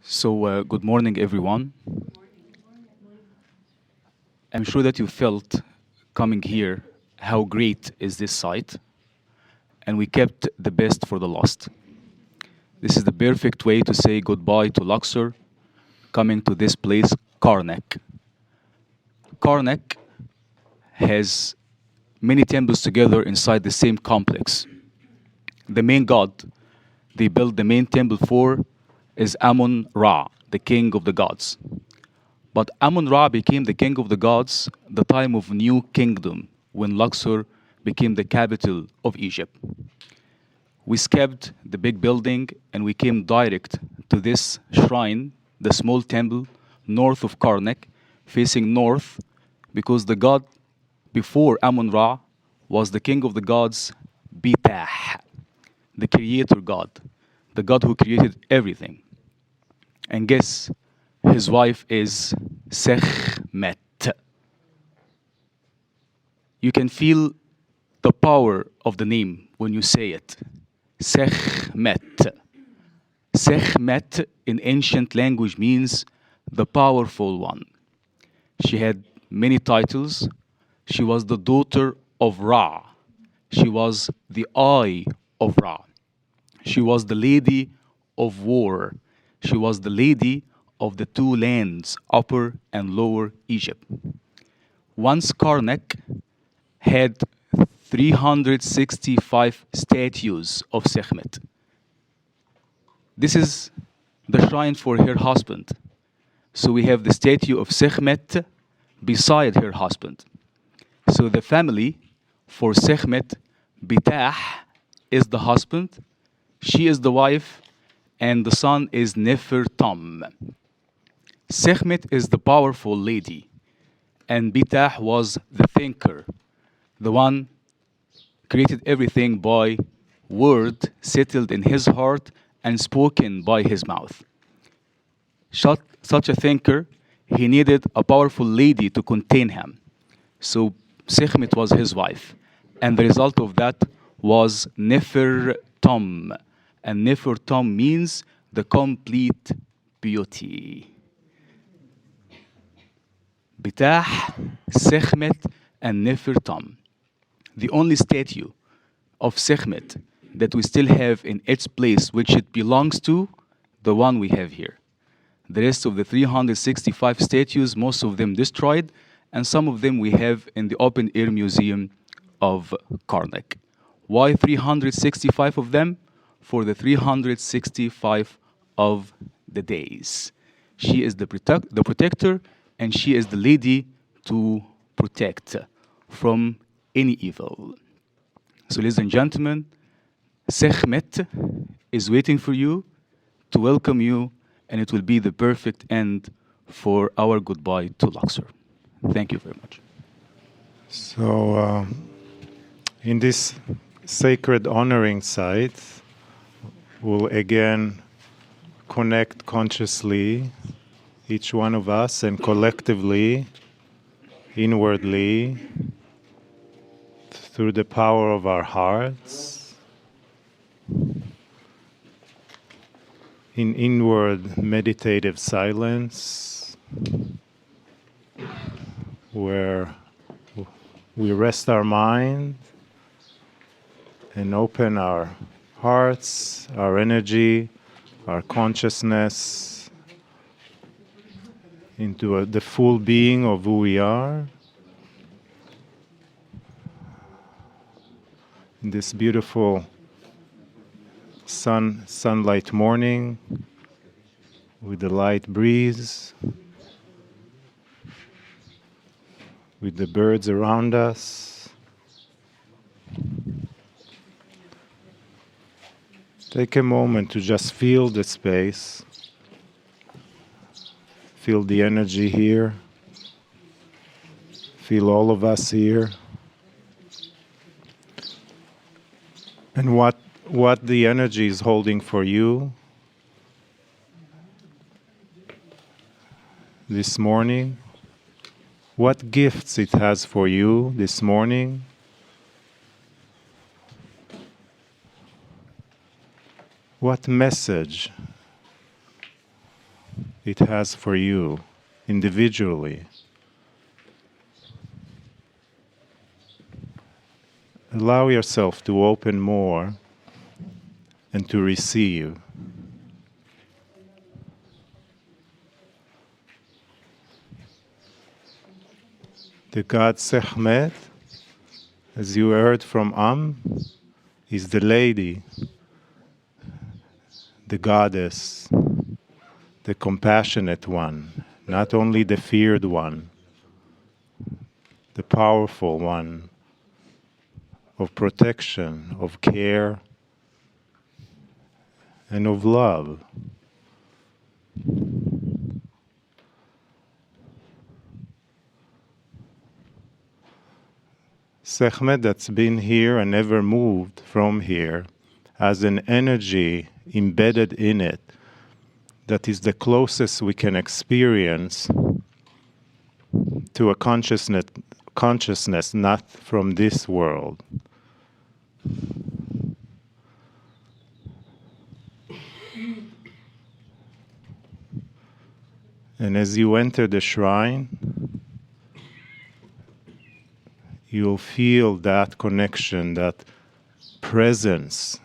Good morning, everyone. I'm sure that you felt coming here how great is this site, and we kept the best for the last. This is the perfect way to say goodbye to Luxor, coming to this place, Karnak. Karnak has many temples together inside the same complex. The main god they built the main temple for is Amun Ra, the king of the gods. But Amun Ra became the king of the gods the time of new kingdom, when Luxor became the capital of Egypt. We skipped the big building and we came direct to this shrine, the small temple north of Karnak, facing north, because the god before Amun Ra was the king of the gods, Bitah, the creator god, the god who created everything. And guess his wife is Sekhmet. You can feel the power of the name when you say it. Sekhmet. Sekhmet in ancient language means the powerful one. She had many titles. She was the daughter of Ra. She was the eye of Ra. She was the lady of war. She was the lady of the two lands, Upper and Lower Egypt. Once Karnak had 365 statues of Sekhmet. This is the shrine for her husband. So we have the statue of Sekhmet beside her husband. So the family for Sekhmet, Bitah is the husband, she is the wife, and the son is Nefertam. Sekhmet is the powerful lady, and Bitah was the thinker, the one created everything by word settled in his heart and spoken by his mouth. Such a thinker, he needed a powerful lady to contain him. So Sekhmet was his wife, and the result of that was Nefertam. And Nefertam means the complete beauty. Bitah, Sekhmet, and Nefertam. The only statue of Sekhmet that we still have in its place, which it belongs to, the one we have here. The rest of the 365 statues, most of them destroyed, and some of them we have in the open air museum of Karnak. Why 365 of them? For the 365 of the days. She is the protector, and she is the lady to protect from any evil. So, ladies and gentlemen, Sekhmet is waiting for you to welcome you, and it will be the perfect end for our goodbye to Luxor. Thank you very much. So, in this sacred honoring site, we'll again connect consciously, each one of us, and collectively, inwardly, through the power of our hearts, in inward meditative silence, where we rest our mind and open our hearts, our energy, our consciousness into the full being of who we are. In this beautiful sunlight morning, with the light breeze, with the birds around us. Take a moment to just feel the space, feel the energy here, feel all of us here, and what the energy is holding for you this morning, what gifts it has for you this morning. What message it has for you individually. Allow yourself to open more and to receive. The god Sekhmet, as you heard from is the lady, the goddess, the compassionate one, not only the feared one, the powerful one of protection, of care, and of love. Sekhmet, that's been here and never moved from here, has an energy embedded in it that is the closest we can experience to a consciousness not from this world. And as you enter the shrine, you'll feel that connection, that presence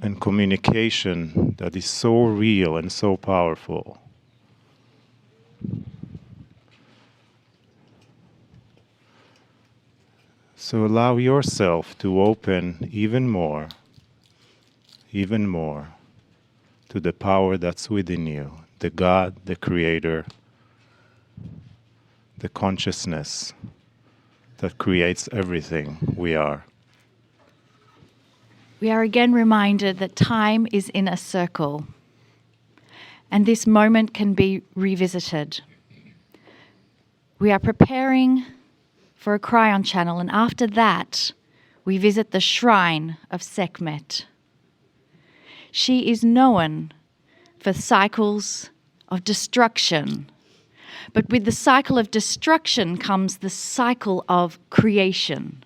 and communication that is so real and so powerful. So allow yourself to open even more to the power that's within you, the God, the Creator, the consciousness that creates everything we are. We are again reminded that time is in a circle, and this moment can be revisited. We are preparing for a Kryon channel, and after that, we visit the shrine of Sekhmet. She is known for cycles of destruction, but with the cycle of destruction comes the cycle of creation.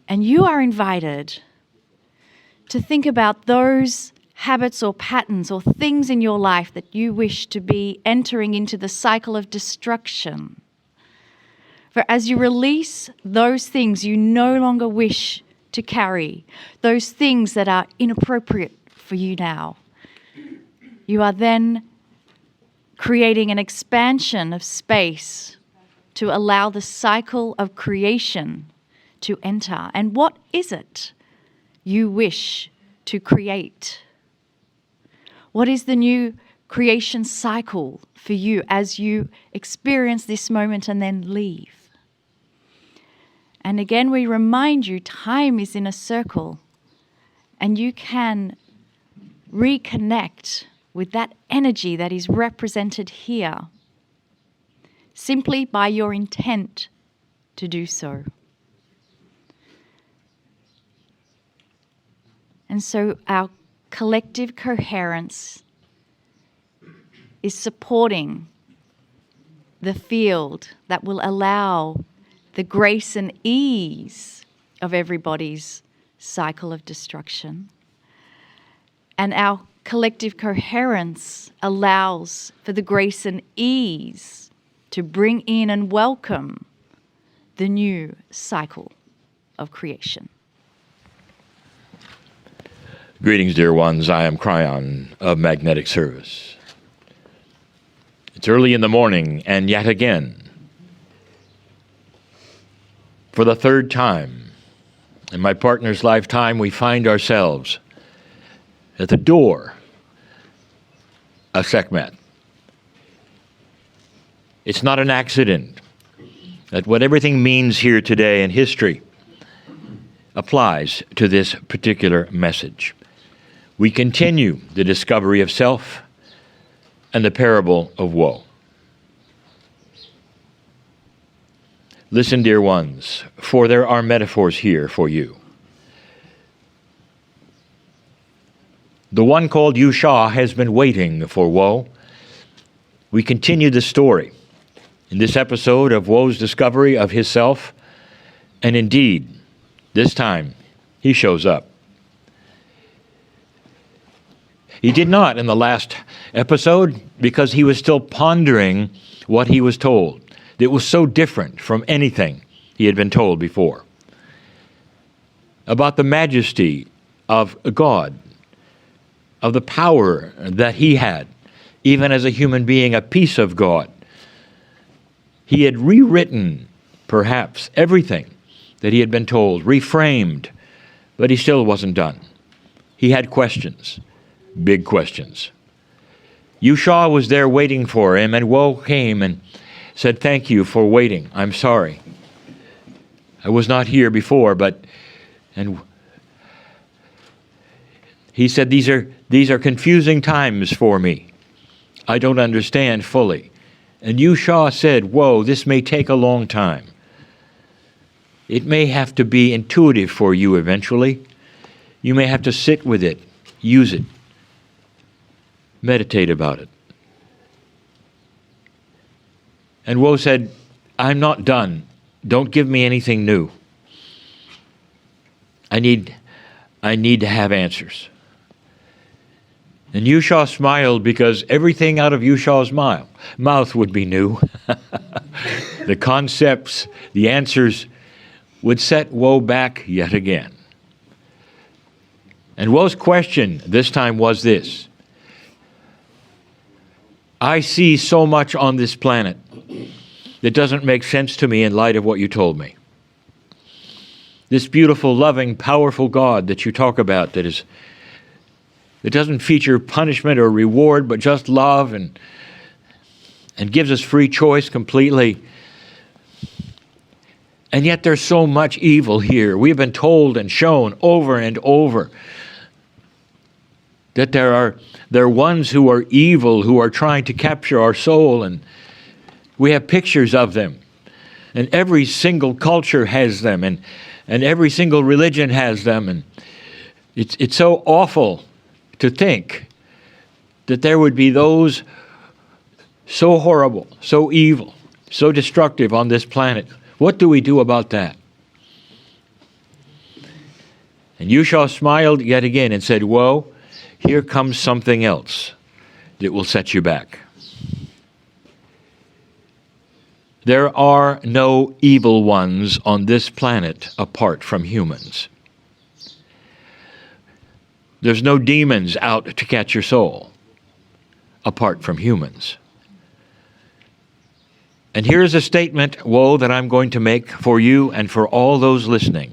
And you are invited to think about those habits or patterns or things in your life that you wish to be entering into the cycle of destruction. For as you release those things you no longer wish to carry, those things that are inappropriate for you now, you are then creating an expansion of space to allow the cycle of creation to enter. And what is it you wish to create? What is the new creation cycle for you as you experience this moment and then leave? And again, we remind you, time is in a circle, and you can reconnect with that energy that is represented here simply by your intent to do so. And so our collective coherence is supporting the field that will allow the grace and ease of everybody's cycle of destruction. And our collective coherence allows for the grace and ease to bring in and welcome the new cycle of creation. Greetings, dear ones. I am Kryon of Magnetic Service. It's early in the morning, and yet again, for the third time in my partner's lifetime, we find ourselves at the door of Sekhmet. It's not an accident that what everything means here today in history applies to this particular message. We continue the discovery of self and the parable of woe. Listen, dear ones, for there are metaphors here for you. The one called Yusha has been waiting for woe. We continue the story in this episode of woe's discovery of his self, and indeed, this time, he shows up. He did not in the last episode because he was still pondering what he was told. It was so different from anything he had been told before. About the majesty of God, of the power that he had, even as a human being, a piece of God. He had rewritten, perhaps, everything that he had been told, reframed, but he still wasn't done. He had questions, big questions. Yusha was there waiting for him, and Woe came and said, "Thank you for waiting. I'm sorry. I was not here before, and he said, these are confusing times for me. I don't understand fully." And Yusha said, "Whoa, this may take a long time. It may have to be intuitive for you eventually. You may have to sit with it, use it, meditate about it." And Woe said, "I'm not done. Don't give me anything new. I need to have answers." And Yusha smiled because everything out of Yusha's mouth would be new. The concepts, the answers would set Woe back yet again. And Woe's question this time was this: "I see so much on this planet that doesn't make sense to me in light of what you told me. This beautiful, loving, powerful God that you talk about that doesn't feature punishment or reward, but just love and gives us free choice completely. And yet there's so much evil here. We've been told and shown over and over that there are ones who are evil, who are trying to capture our soul, and we have pictures of them. And every single culture has them, and every single religion has them. And it's so awful to think that there would be those so horrible, so evil, so destructive on this planet. What do we do about that?" And Yusha smiled yet again and said, "Woe, here comes something else that will set you back. There are no evil ones on this planet apart from humans. There's no demons out to catch your soul apart from humans. And here's a statement, Woe, that I'm going to make for you and for all those listening.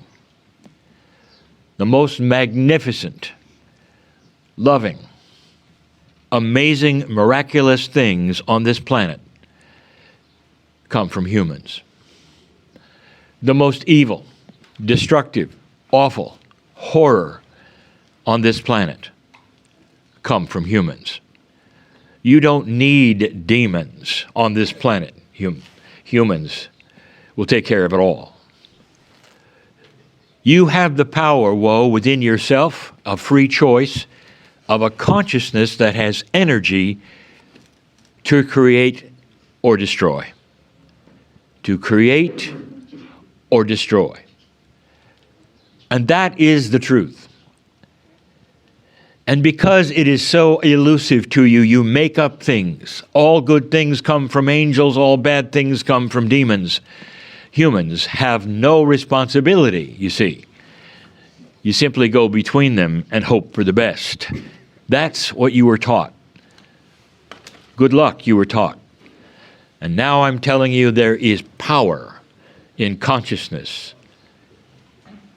The most magnificent, loving, amazing, miraculous things on this planet come from humans. The most evil, destructive, awful, horror on this planet come from humans. You don't need demons on this planet. Humans will take care of it all. You have the power, Woe, within yourself of free choice, of a consciousness that has energy to create or destroy. To create or destroy. And that is the truth. And because it is so elusive to you, you make up things. All good things come from angels, all bad things come from demons. Humans have no responsibility, you see. You simply go between them and hope for the best. That's what you were taught. Good luck, you were taught. And now I'm telling you there is power in consciousness.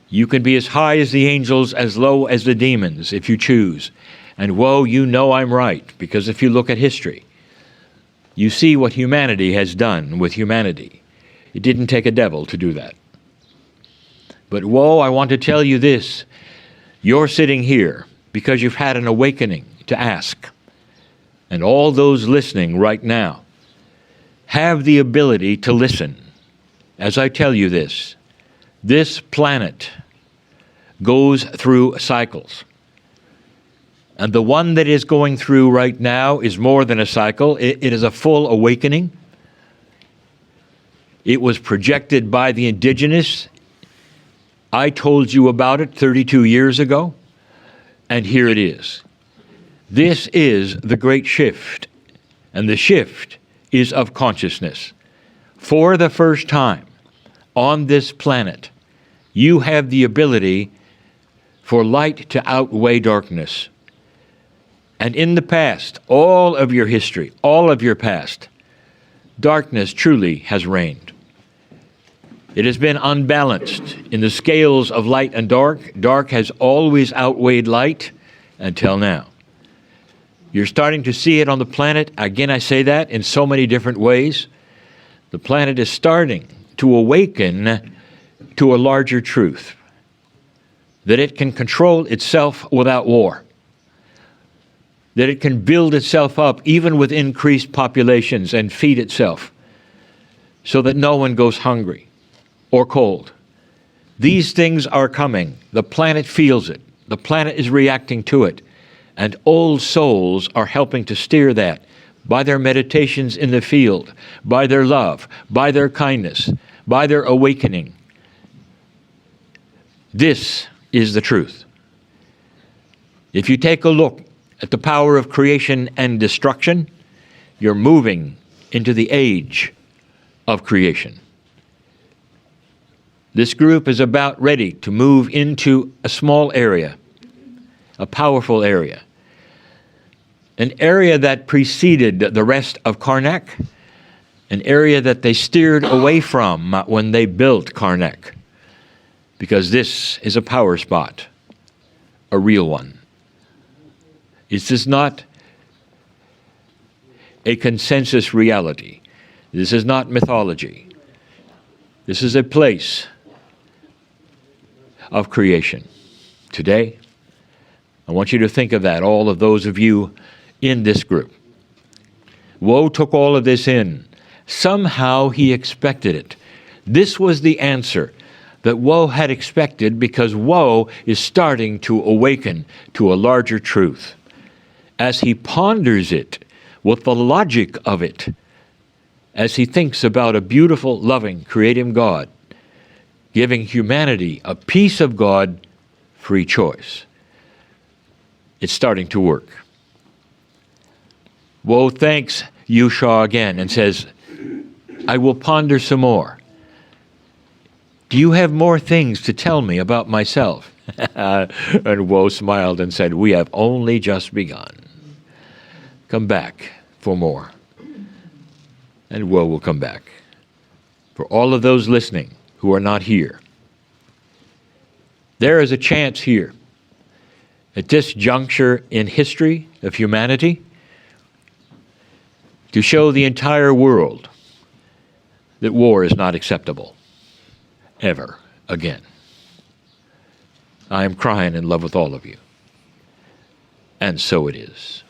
You can be as high as the angels, as low as the demons, if you choose. And Woe, you know I'm right, because if you look at history, you see what humanity has done with humanity. It didn't take a devil to do that. But Woe, I want to tell you this. You're sitting here because you've had an awakening to ask. And all those listening right now have the ability to listen. As I tell you this, this planet goes through cycles. And the one that is going through right now is more than a cycle. It is a full awakening. It was projected by the indigenous. I told you about it 32 years ago, and here it is. This is the great shift, and the shift is of consciousness. For the first time on this planet, you have the ability for light to outweigh darkness. And in the past, all of your history, all of your past, darkness truly has reigned. It has been unbalanced in the scales of light and dark. Dark has always outweighed light until now. You're starting to see it on the planet. Again, I say that in so many different ways. The planet is starting to awaken to a larger truth, that it can control itself without war, that it can build itself up even with increased populations and feed itself so that no one goes hungry or cold. These things are coming. The planet feels it. The planet is reacting to it. And old souls are helping to steer that by their meditations in the field, by their love, by their kindness, by their awakening. This is the truth. If you take a look at the power of creation and destruction, you're moving into the age of creation. This group is about ready to move into a small area, a powerful area, an area that preceded the rest of KARNAK, an area that they steered away from when they built KARNAK, because this is a power spot, a real one. This is not a consensus reality. This is not mythology. This is a place of creation. Today, I want you to think of that, all of those of you in this group. Woe took all of this in. Somehow he expected it. This was the answer that Woe had expected, because Woe is starting to awaken to a larger truth. As he ponders it with the logic of it, as he thinks about a beautiful, loving, creative God, giving humanity a piece of God, free choice. It's starting to work. Woe thanks Yusha again and says, I will ponder some more. Do you have more things to tell me about myself? And Woe smiled and said, we have only just begun. Come back for more. And Woe will come back. For all of those listening who are not here, there is a chance here, at this juncture in history of humanity, to show the entire world that war is not acceptable, ever again. I am crying in love with all of you, and so it is.